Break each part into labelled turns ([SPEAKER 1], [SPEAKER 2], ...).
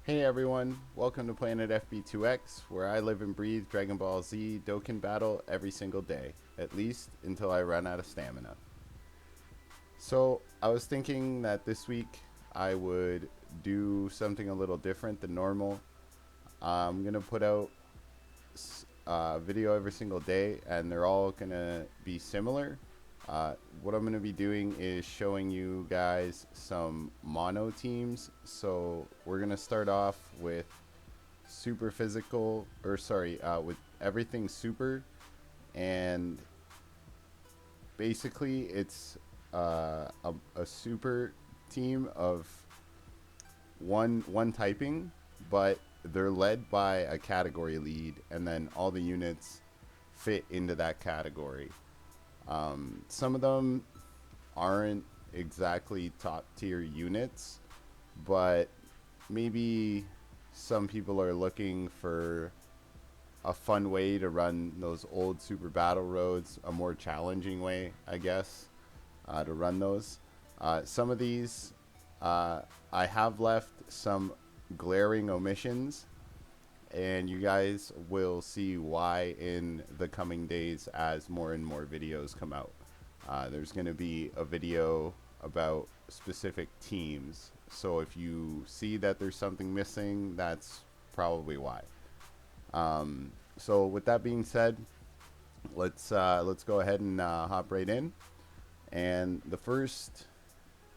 [SPEAKER 1] Hey everyone, welcome to Planet FB2X, where I live and breathe Dragon Ball Z Dokkan Battle every single day, at least until I run out of stamina. So, I was thinking that this week I would do something a little different than normal. I'm going to put out a video every single day, and they're all going to be similar. What I'm going to be doing is showing you guys some mono teams. So, we're going to start off with super physical, or sorry, with everything super, and basically it's a super team of one typing, but they're led by a category lead, and then all the units fit into that category. Some of them aren't exactly top tier units, but maybe some people are looking for a fun way to run those old super battle roads, a more challenging way, I guess, to run those. Some of these, I have left some glaring omissions, and you guys will see why in the coming days as more and more videos come out. There's going to be a video about specific teams, so if you see that there's something missing, that's probably why. So with that being said, let's go ahead and hop right in. And the first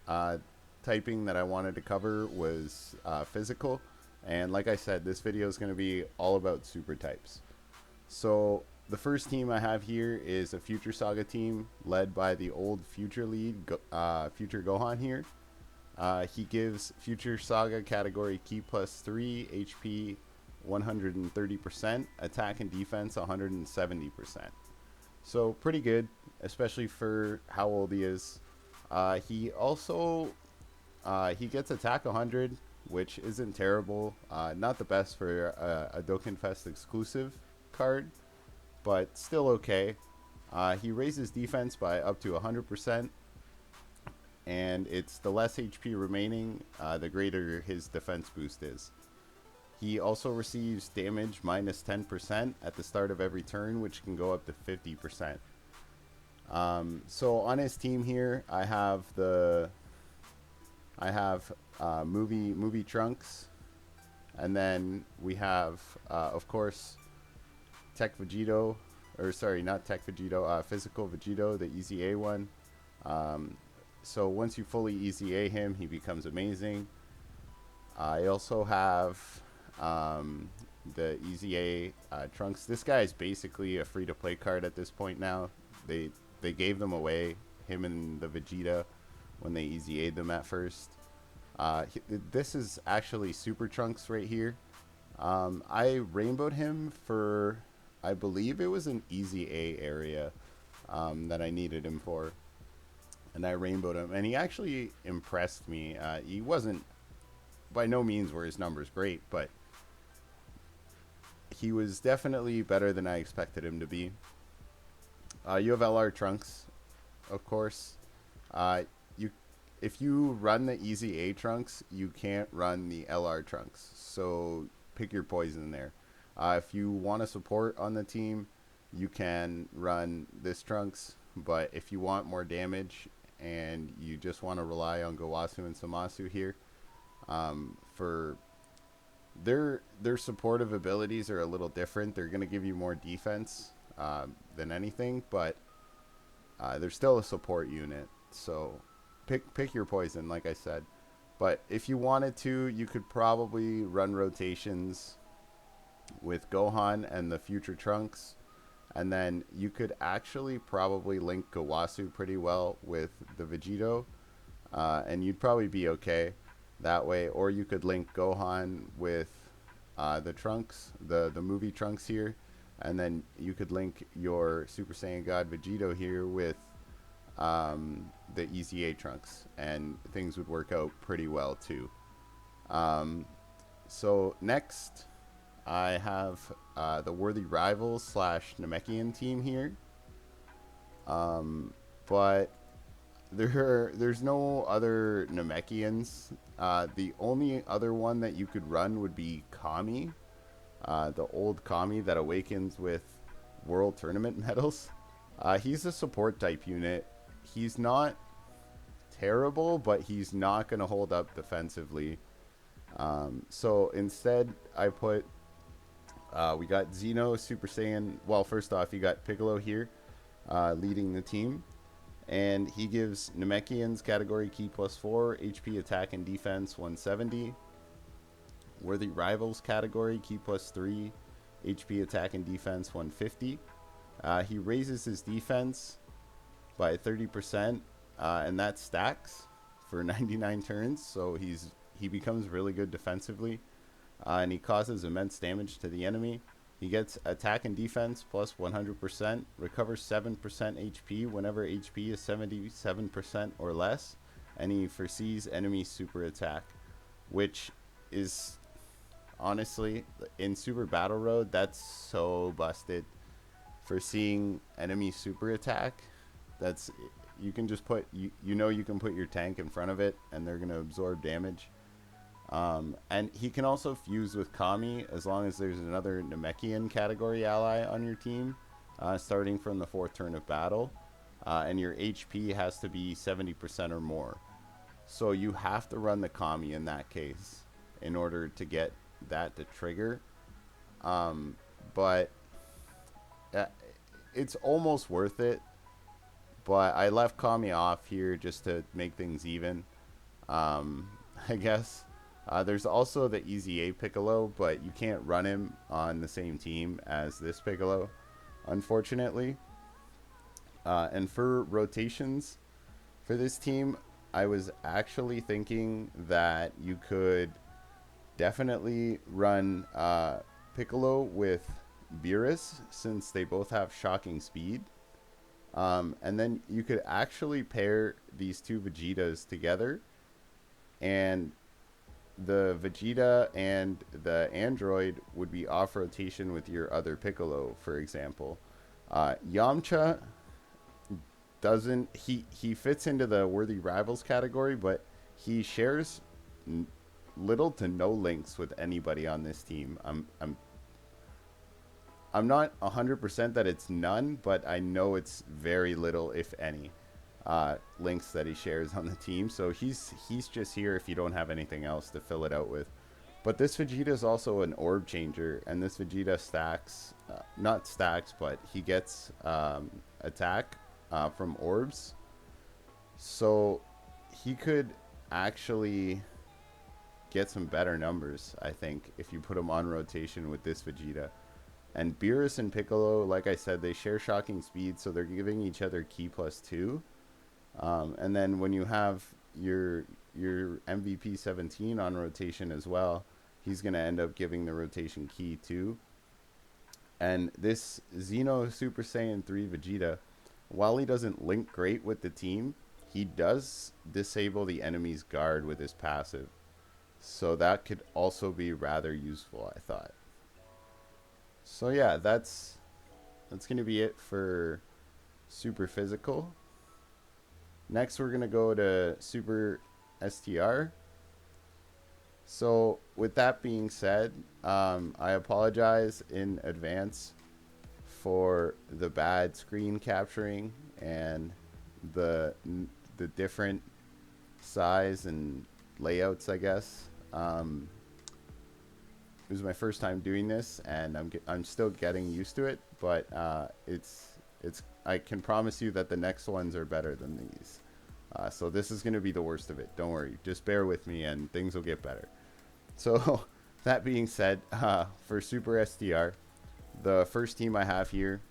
[SPEAKER 1] uh, typing that I wanted to cover was physical. And like I said, this video is going to be all about super types. So the first team I have here is a Future Saga team led by the old Future lead, Future Gohan here. He gives Future Saga category Ki plus 3, HP 130%, attack and defense 170%. So pretty good, especially for how old he is. He also he gets attack 100, which isn't terrible. Not the best for a Dokkan Fest exclusive card, but still okay. He raises defense by up to 100%, and it's the less HP remaining, the greater his defense boost is. He also receives damage minus 10% at the start of every turn, which can go up to 50%. So on his team here, I have movie Trunks, and then we have of course Tech Vegito, or sorry, not Tech Vegito, Physical Vegito, the Easy A one. So once you fully Easy A him, he becomes amazing. I also have the Easy A Trunks. This guy is basically a free-to-play card at this point now. They gave them away, him and the Vegeta, when they Easy A'd them at first. This is actually Super Trunks right here. I rainbowed him for, I believe it was an Easy A area that I needed him for. And I rainbowed him, and he actually impressed me. He wasn't, by no means were his numbers great, but he was definitely better than I expected him to be. You have LR Trunks, of course. You, if you run the Easy A Trunks, you can't run the LR Trunks. So pick your poison there. If you want to support on the team, you can run this Trunks. But if you want more damage and you just want to rely on Gowasu and Samasu here, for their supportive abilities are a little different. They're going to give you more defense than anything, but they're still a support unit. So pick your poison, like I said. But if you wanted to, you could probably run rotations with Gohan and the Future Trunks, and then you could actually probably link Gowasu pretty well with the Vegito, and you'd probably be okay that way. Or you could link Gohan with the Trunks, the movie Trunks here, and then you could link your Super Saiyan God Vegito here with the Easy A Trunks, and things would work out pretty well too. So next, I have the Worthy Rivals / Namekian team here. But there's no other Namekians. The only other one that you could run would be Kami, the old Kami that awakens with World Tournament medals. He's a support type unit. He's not terrible, but he's not going to hold up defensively. So instead, I put we got Xeno, Super Saiyan. Well, first off, you got Piccolo here leading the team. And he gives Namekians category key +4, HP attack and defense 170. Worthy Rivals category key +3, HP attack and defense 150. He raises his defense by 30%, and that stacks for 99 turns. So he becomes really good defensively, and he causes immense damage to the enemy. He gets attack and defense plus 100%, recovers 7% HP whenever HP is 77% or less, and he foresees enemy super attack, which is honestly, in Super Battle Road, that's so busted. Foreseeing enemy super attack, that's, you can just put, you can put your tank in front of it and they're going to absorb damage. And he can also fuse with Kami as long as there's another Namekian category ally on your team, starting from the 4th turn of battle, and your HP has to be 70% or more. So you have to run the Kami in that case in order to get that to trigger. But it's almost worth it, but I left Kami off here just to make things even, I guess. There's also the Easy A Piccolo, but you can't run him on the same team as this Piccolo, unfortunately. And for rotations for this team, I was actually thinking that you could definitely run Piccolo with Beerus, since they both have shocking speed. And then you could actually pair these two Vegetas together, and the Vegeta and the android would be off rotation with your other Piccolo, for example. Yamcha doesn't, he fits into the Worthy Rivals category, but he shares little to no links with anybody on this team. I'm not 100% that it's none, but I know it's very little, if any, links that he shares on the team. So he's just here if you don't have anything else to fill it out with. But this Vegeta is also an orb changer, and this Vegeta stacks, not stacks, but he gets attack from orbs. So he could actually get some better numbers, I think, if you put him on rotation with this Vegeta. And Beerus and Piccolo, like I said, they share shocking speed, so they're giving each other key +2. And then when you have your MVP 17 on rotation as well, he's going to end up giving the rotation key too. And this Xeno Super Saiyan 3 Vegeta, while he doesn't link great with the team, he does disable the enemy's guard with his passive. So that could also be rather useful, I thought. So yeah, that's going to be it for Super Physical. Next, we're going to go to Super STR. So with that being said, I apologize in advance for the bad screen capturing and the different size and layouts, I guess. It was my first time doing this, and I'm still getting used to it, but I can promise you that the next ones are better than these. So this is going to be the worst of it. Don't worry. Just bear with me, and things will get better. So that being said, for Super SDR, the first team I have here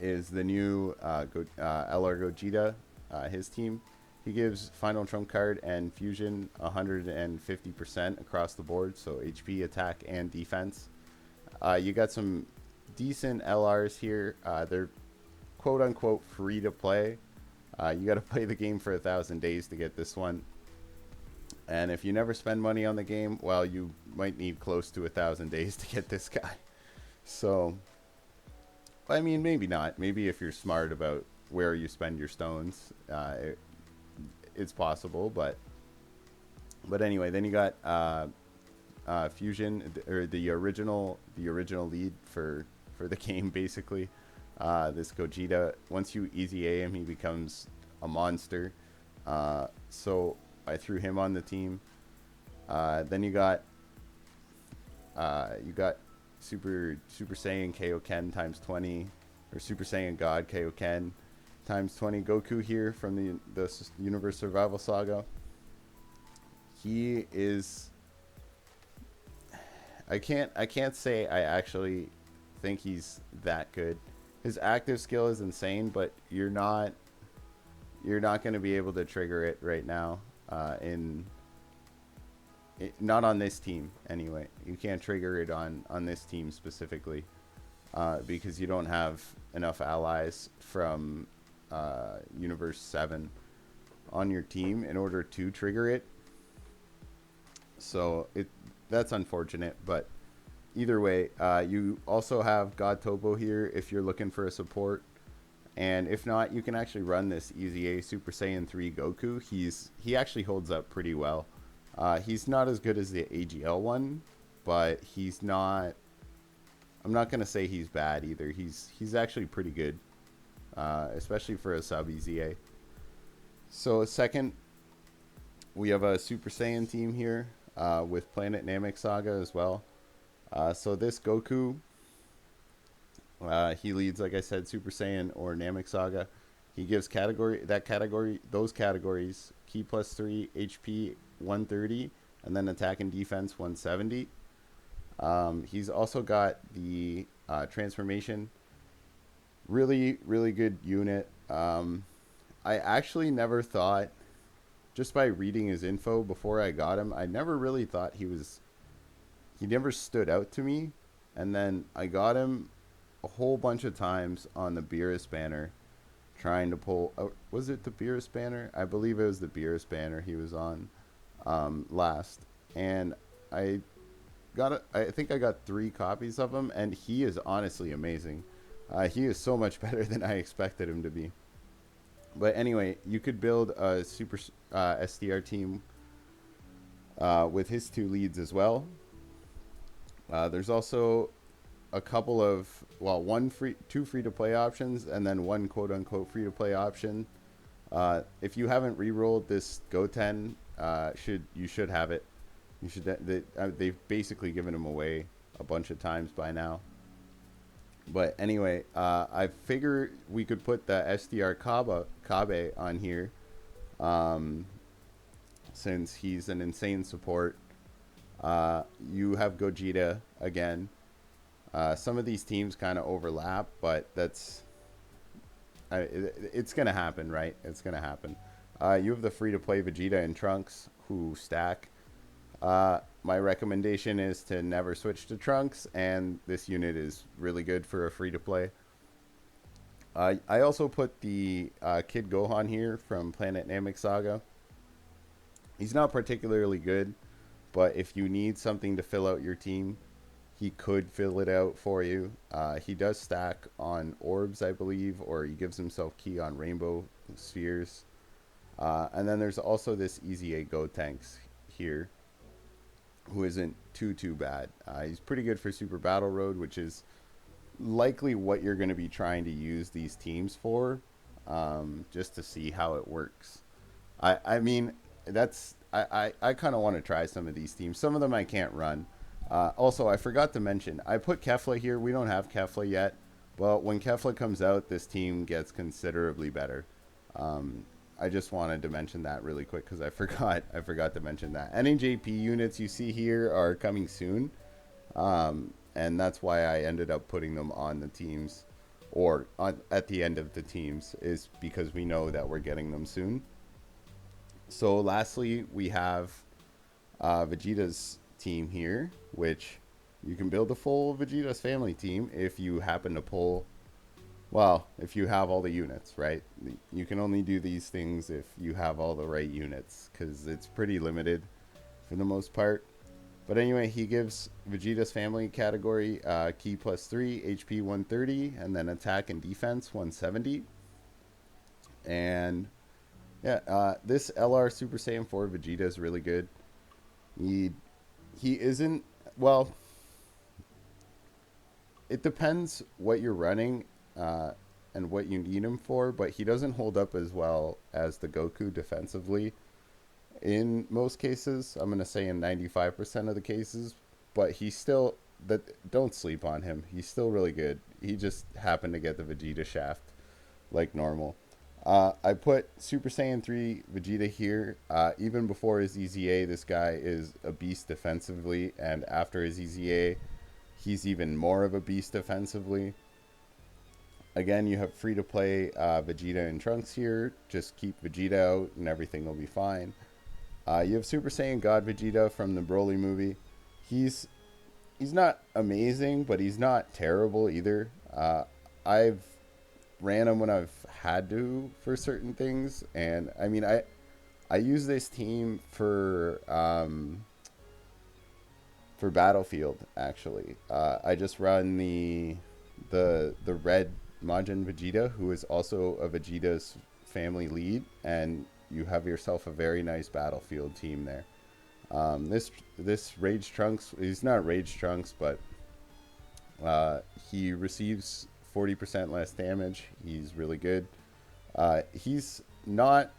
[SPEAKER 1] is the new LR Gogeta, his team. He gives Final Trump Card and Fusion 150% across the board, so HP, attack, and defense. You got some decent LRs here. They're quote-unquote free to play. You got to play the game for 1,000 days to get this one. And if you never spend money on the game, well, you might need close to 1,000 days to get this guy. So, I mean, maybe not. Maybe if you're smart about where you spend your stones. It's possible, but anyway, then you got Fusion, or the original lead for the game, basically. This Gogeta, once you easy A him, he becomes a monster. So I threw him on the team. Then you got Super Saiyan Kaioken times 20, or Super Saiyan God Kaioken times 20. Goku here from the Universe Survival Saga. He is, I can't say I actually think he's that good. His active skill is insane, but you're not going to be able to trigger it right now. Not on this team anyway. You can't trigger it on this team specifically, because you don't have enough allies from Universe 7 on your team in order to trigger it. So that's unfortunate, but either way, you also have God Topo here if you're looking for a support. And if not, you can actually run this Easy A Super Saiyan 3 Goku. He actually holds up pretty well. He's not as good as the AGL one, but he's not, I'm not going to say he's bad either. He's actually pretty good, especially for a sub Easy A. So second, we have a Super Saiyan team here with Planet Namek Saga as well. So this Goku, he leads, like I said, Super Saiyan or Namek Saga. He gives those categories, Ki plus 3, HP 130, and then attack and defense 170. He's also got the transformation. Really, really good unit. I actually never thought, just by reading his info before I got him, I never really thought he never stood out to me. And then I got him a whole bunch of times on the Beerus banner, trying to pull, was it the Beerus banner? I believe it was the Beerus banner he was on last. And I think I got 3 copies of him, and he is honestly amazing. He is so much better than I expected him to be. But anyway, you could build a Super SDR team with his 2 leads as well. There's also a couple of, well, 2 free-to-play options, and then 1 quote-unquote free-to-play option. If you haven't re-rolled this Goten, you should have it. They've basically given him away a bunch of times by now. But anyway, I figure we could put the SDR Kabe on here, since he's an insane support. You have Gogeta again. Some of these teams kind of overlap, but it's going to happen, right? It's going to happen. You have the free-to-play Vegeta and Trunks, who stack. My recommendation is to never switch to Trunks, and this unit is really good for a free-to-play. I also put the Kid Gohan here from Planet Namek Saga. He's not particularly good, but if you need something to fill out your team, he could fill it out for you. He does stack on orbs, I believe, or he gives himself key on rainbow spheres. And then there's also this Easy A Gotenks here, who isn't too bad. He's pretty good for Super Battle Road, which is likely what you're going to be trying to use these teams for, just to see how it works. I mean, I kind of want to try some of these teams. Some of them I can't run. Also, I forgot to mention, I put Kefla here. We don't have Kefla yet, but when Kefla comes out, this team gets considerably better. I just wanted to mention that really quick because I forgot to mention that. NAJP units you see here are coming soon, and that's why I ended up putting them on the teams, or at the end of the teams, is because we know that we're getting them soon. So lastly, we have Vegeta's team here, which you can build a full Vegeta's family team if you happen to pull, well, if you have all the units, right? You can only do these things if you have all the right units, because it's pretty limited for the most part. But anyway, he gives Vegeta's family category Ki plus 3, HP 130, and then attack and defense 170. And yeah, this LR Super Saiyan 4 Vegeta is really good. He he isn't well. It depends what you're running and what you need him for, but he doesn't hold up as well as the Goku defensively in most cases. I'm gonna say in 95% of the cases, but he's still that. Don't sleep on him. He's still really good. He just happened to get the Vegeta shaft like normal. I put Super Saiyan 3 Vegeta here. Even before his EZA, this guy is a beast defensively, and after his EZA, he's even more of a beast defensively. Again, you have free to play Vegeta and Trunks here. Just keep Vegeta out, and everything will be fine. You have Super Saiyan God Vegeta from the Broly movie. He's he's not amazing, but he's not terrible either. I've ran him when I've had to for certain things, and I mean I use this team for Battlefield actually. I just run the red Majin Vegeta, who is also a Vegeta's family lead, and you have yourself a very nice Battlefield team there. This Rage Trunks, he's not Rage Trunks, but he receives 40% less damage. He's really good. He's not.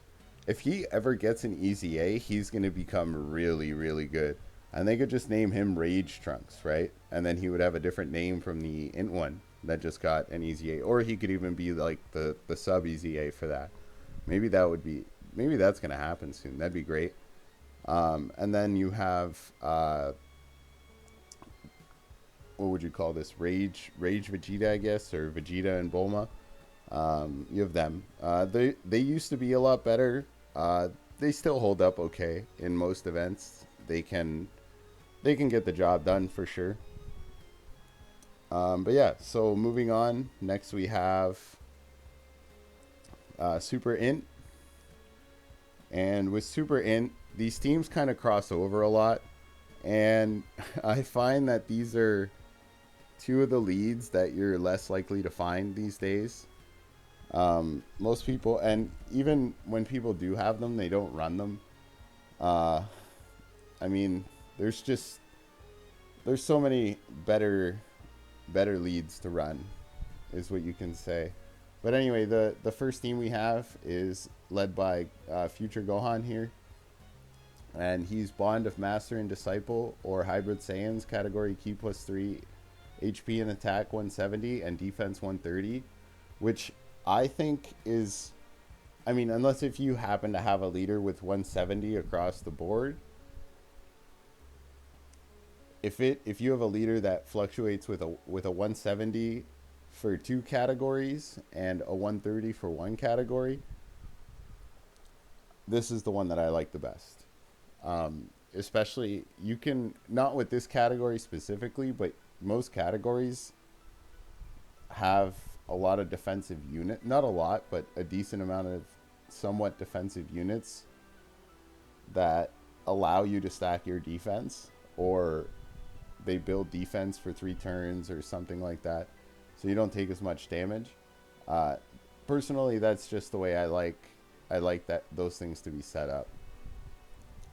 [SPEAKER 1] If he ever gets an easy A, he's going to become really, really good. And they could just name him Rage Trunks, right? And then he would have a different name from the int one that just got an easy A. Or he could even be like the sub easy A for that. Maybe that would be. Maybe that's going to happen soon. That'd be great. And then you have what would you call this? Rage Vegeta, I guess, or Vegeta and Bulma. You have them. They used to be a lot better. They still hold up okay in most events. They can get the job done for sure. But yeah, so moving on. Next we have Super Int. And with Super Int, these teams kind of cross over a lot. And I find that these are two of the leads that you're less likely to find these days. Most people, and even when people do have them, they don't run them. Uh, I mean, there's so many better leads to run, is what you can say. But anyway, the first team we have is led by Future Gohan here. And he's Bond of Master and Disciple, or Hybrid Saiyans, category Ki plus 3, HP and attack 170, and defense 130. Which I think is, I mean, unless if you happen to have a leader with 170 across the board. If you have a leader that fluctuates with a 170 for 2 categories and a 130 for 1 category, this is the one that I like the best. Especially, you can, not with this category specifically, but most categories have a lot of defensive unit, not a lot, but a decent amount of somewhat defensive units that allow you to stack your defense, or they build defense for 3 turns or something like that, so you don't take as much damage. Personally, that's just the way I like that those things to be set up.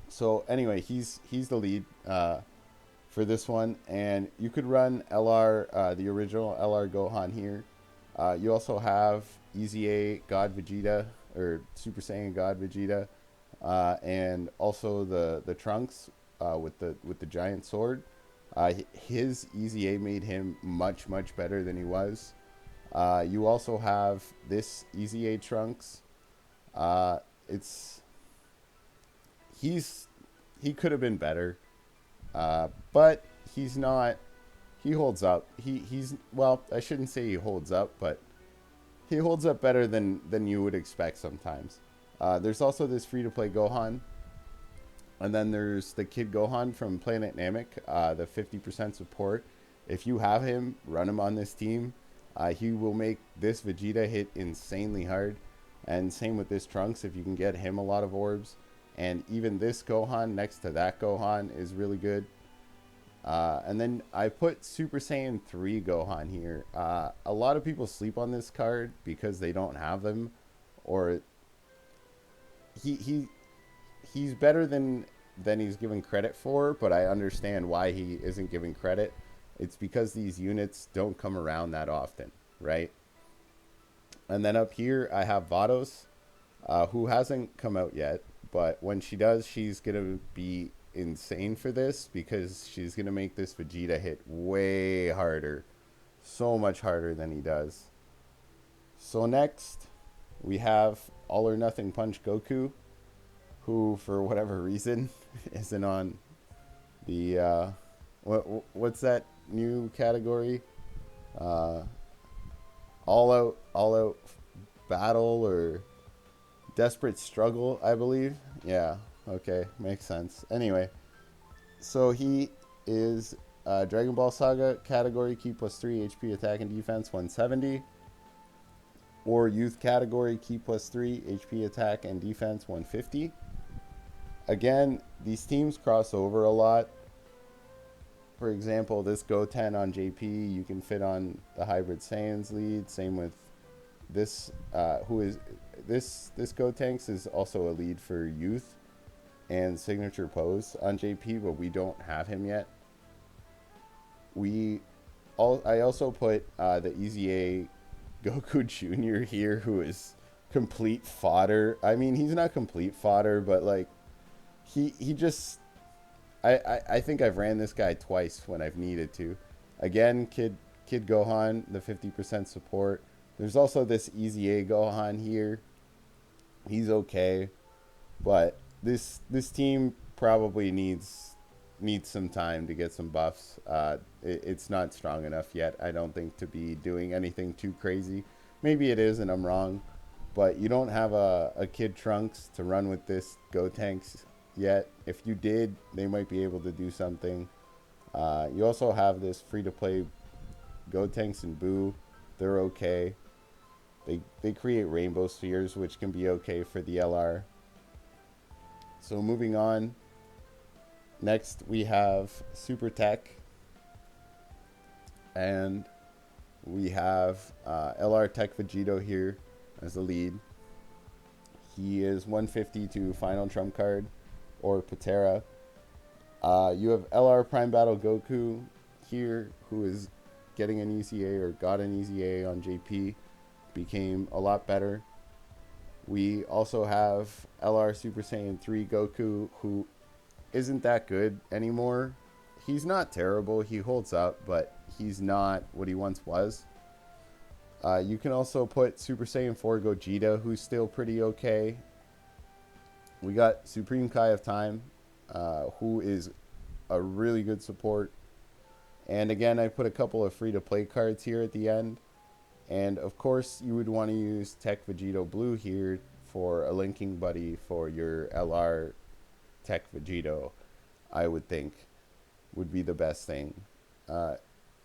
[SPEAKER 1] So anyway, he's the lead for this one, and you could run LR, the original LR Gohan here. You also have EZA God Vegeta, or Super Saiyan God Vegeta, and also the Trunks with the giant sword. His EZA made him much better than he was. You also have this EZA Trunks. It's he could have been better, but he's not. He holds up. He's, well, I shouldn't say he holds up, but he holds up better than you would expect sometimes. There's also this free-to-play Gohan, and then there's the Kid Gohan from Planet Namek, the 50% support. If you have him, run him on this team. He will make this Vegeta hit insanely hard, and same with this Trunks if you can get him a lot of orbs. And even this Gohan next to that Gohan is really good. And then I put Super Saiyan 3 Gohan here. A lot of people sleep on this card because they don't have them, or he he's better than he's given credit for, but I understand why he isn't given credit. It's because these units don't come around that often, right? And then up here I have Vados, who hasn't come out yet, but when she does, she's gonna be insane for this because she's gonna make this Vegeta hit way harder, so much harder than he does. So next, we have All or Nothing Punch Goku, who for whatever reason isn't on the what's that new category? Uh, all out battle or desperate struggle, I believe. Yeah, okay, makes sense. Anyway, so he is Dragon Ball Saga category key plus 3 HP attack and defense 170, or youth category key plus 3 HP attack and defense 150. Again, these teams cross over a lot. For example, this Goten on JP, you can fit on the Hybrid Saiyans lead. Same with this, who is this Gotenks is also a lead for youth and signature pose on JP, but we don't have him yet. I also put the Easy A Goku Jr. here, who is complete fodder. I mean, he's not complete fodder, but like he just I think I've ran this guy twice when I've needed to. Again, Kid Gohan, the 50% support. There's also this Easy A Gohan here. He's okay, but this team probably needs some time to get some buffs. It's not strong enough yet, I don't think, to be doing anything too crazy. Maybe it is, and I'm wrong, but you don't have a Kid Trunks to run with this Gotenks yet. If you did, they might be able to do something. You also have this free-to-play Gotenks and Boo. They're okay. They create rainbow spheres, which can be okay for the LR. So moving on. Next, we have SuperTech. And we have LR Tech Vegito here as the lead. He is 150 to final trump card or Patera. You have LR Prime Battle Goku here, who is getting an ECA or got an ECA on JP. Became a lot better. We also have LR Super Saiyan 3 Goku, who isn't that good anymore. He's not terrible. He holds up, but he's not what he once was. You can also put Super Saiyan 4 Gogeta, who's still pretty okay. We got Supreme Kai of Time, who is a really good support. And again, I put a couple of free-to-play cards here at the end. And of course, you would want to use Tech Vegito Blue here for a linking buddy for your LR Tech Vegito, I would think would be the best thing.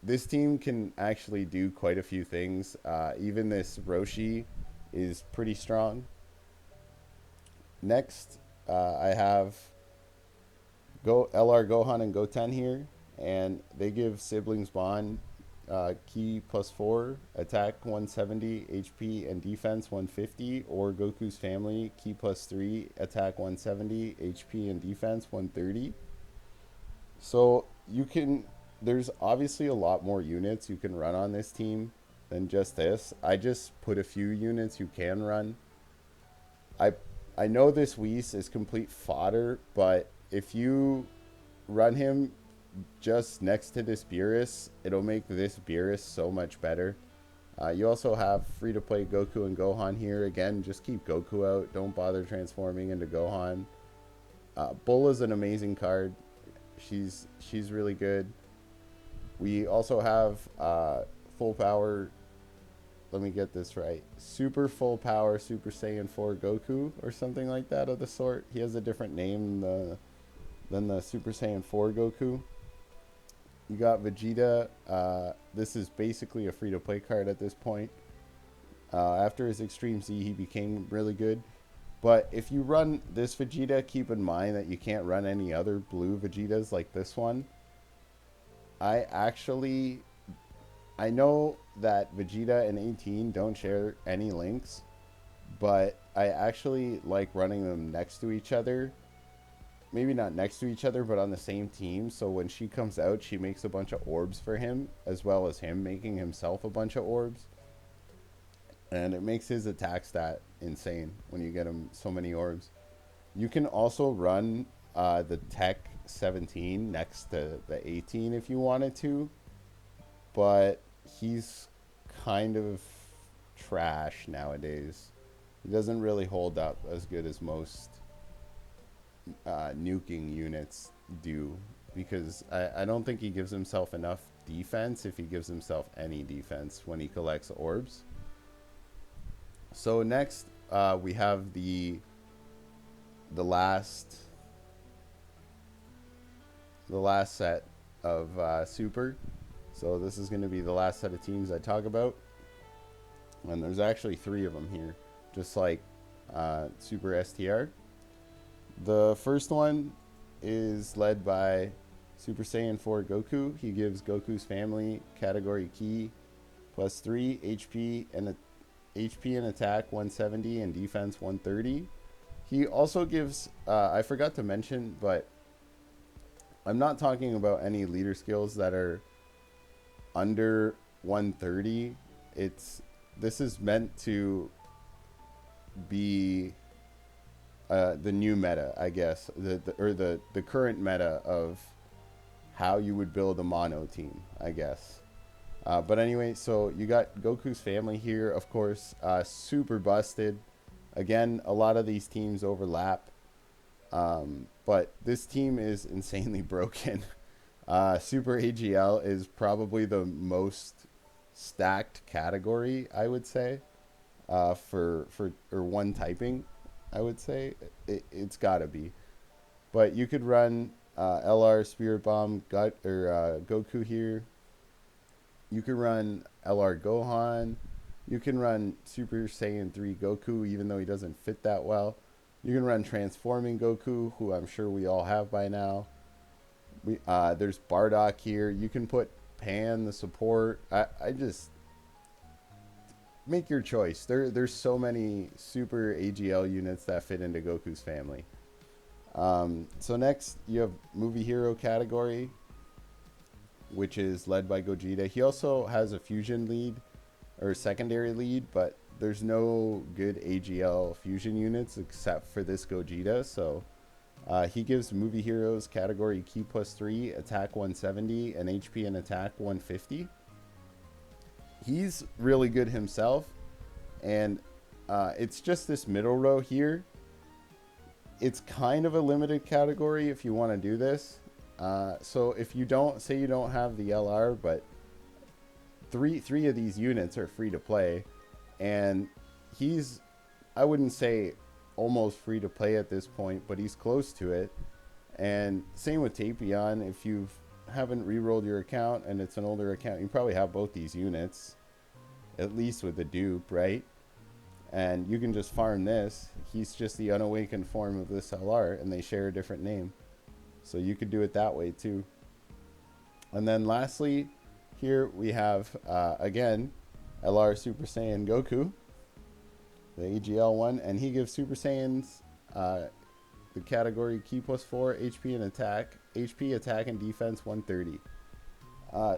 [SPEAKER 1] This team can actually do quite a few things. Even this Roshi is pretty strong. Next, I have LR Gohan and Goten here, and they give siblings bond key plus 4, attack 170, HP and defense 150, or Goku's family key plus 3, attack 170, HP and defense 130. So you can, there's obviously a lot more units you can run on this team than just this. I just put a few units you can run. I know this Whis is complete fodder, but if you run him just next to this Beerus, it'll make this Beerus so much better. You also have free-to-play Goku and Gohan here. Again, just keep Goku out. Don't bother transforming into Gohan. Bulla's an amazing card. She's really good. We also have full power. Let me get this right. Super full power Super Saiyan 4 Goku or something like that of the sort. He has a different name than the Super Saiyan 4 Goku. You got Vegeta. This is basically a free-to-play card at this point. After his Extreme Z, he became really good. But if you run this Vegeta, keep in mind that you can't run any other blue Vegetas like this one. I know that Vegeta and 18 don't share any links, but I actually like running them next to each other. Maybe not next to each other, but on the same team. So when she comes out, she makes a bunch of orbs for him, as well as him making himself a bunch of orbs. And it makes his attack stat insane when you get him so many orbs. You can also run the Tech 17 next to the 18 if you wanted to, but he's kind of trash nowadays. He doesn't really hold up as good as most nuking units do, because I don't think he gives himself enough defense if he gives himself any defense when he collects orbs. So next we have the last set of super. So this is going to be the last set of teams I talk about, and there's actually 3 of them here, just like SuperSDR. The first one is led by Super Saiyan 4 Goku. He gives Goku's family category key +3 HP and attack 170 and defense 130. He also gives, I forgot to mention, but I'm not talking about any leader skills that are under 130. This is meant to be the new meta, I guess, the current meta of how you would build a mono team, I guess. But anyway, so you got Goku's family here, of course, super busted. Again, a lot of these teams overlap, but this team is insanely broken. SuperAGL is probably the most stacked category, I would say, for one typing. I would say it's gotta be, but you could run LR Spirit Bomb Goku here. You can run LR Gohan. You can run Super Saiyan 3 Goku, even though he doesn't fit that well. You can run Transforming Goku, who I'm sure we all have by now. There's Bardock here. You can put Pan, the support. I just make your choice. There's so many SuperAGL units that fit into Goku's family. So next you have movie hero category, which is led by Gogeta. He also has a fusion lead or secondary lead, but there's no good AGL fusion units except for this Gogeta. So he gives movie heroes category key +3, attack 170, and HP and attack 150. He's really good himself, and it's just this middle row here. It's kind of a limited category if you want to do this. So if you don't have the LR, but three of these units are free to play, and he's, I wouldn't say almost free to play at this point, but he's close to it. And same with Tapion. If you haven't re-rolled your account and it's an older account, you probably have both these units, at least with the dupe, right? And you can just farm this. He's just the unawakened form of this LR, and they share a different name, so you could do it that way too. And then lastly, here we have again LR Super Saiyan Goku, the AGL1, and he gives Super Saiyans the category key +4, HP and attack, and defense 130.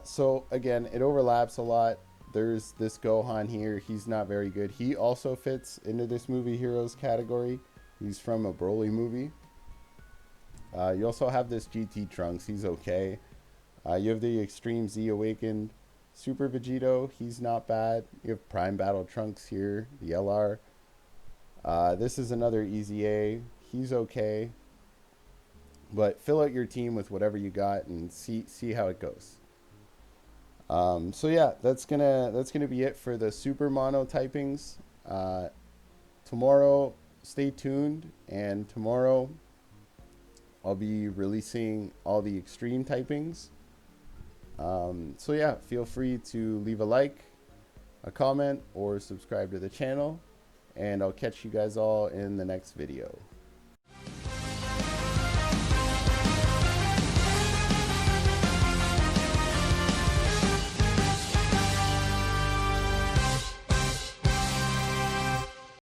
[SPEAKER 1] So again, it overlaps a lot. There's this Gohan here. He's not very good. He also fits into this movie heroes category. He's from a Broly movie. You also have this GT Trunks. He's okay. You have the Extreme Z Awakened Super Vegito. He's not bad. You have Prime Battle Trunks here, the LR. This is another Easy A. He's okay. But fill out your team with whatever you got and see how it goes. So yeah, that's gonna be it for the super mono typings. Tomorrow, stay tuned, and tomorrow I'll be releasing all the extreme typings. So yeah, feel free to leave a like, a comment, or subscribe to the channel, and I'll catch you guys all in the next video.